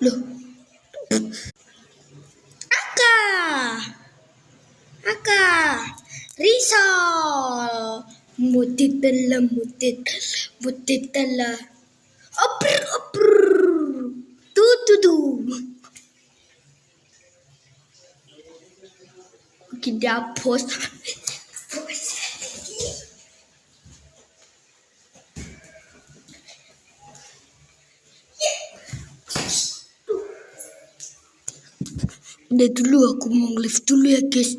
Loh, Aka, Aka, risol, mutitala, oper, tu, kita post. Udah dulu aku mau live dulu ya guys.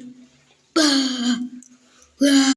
Bah. Wah.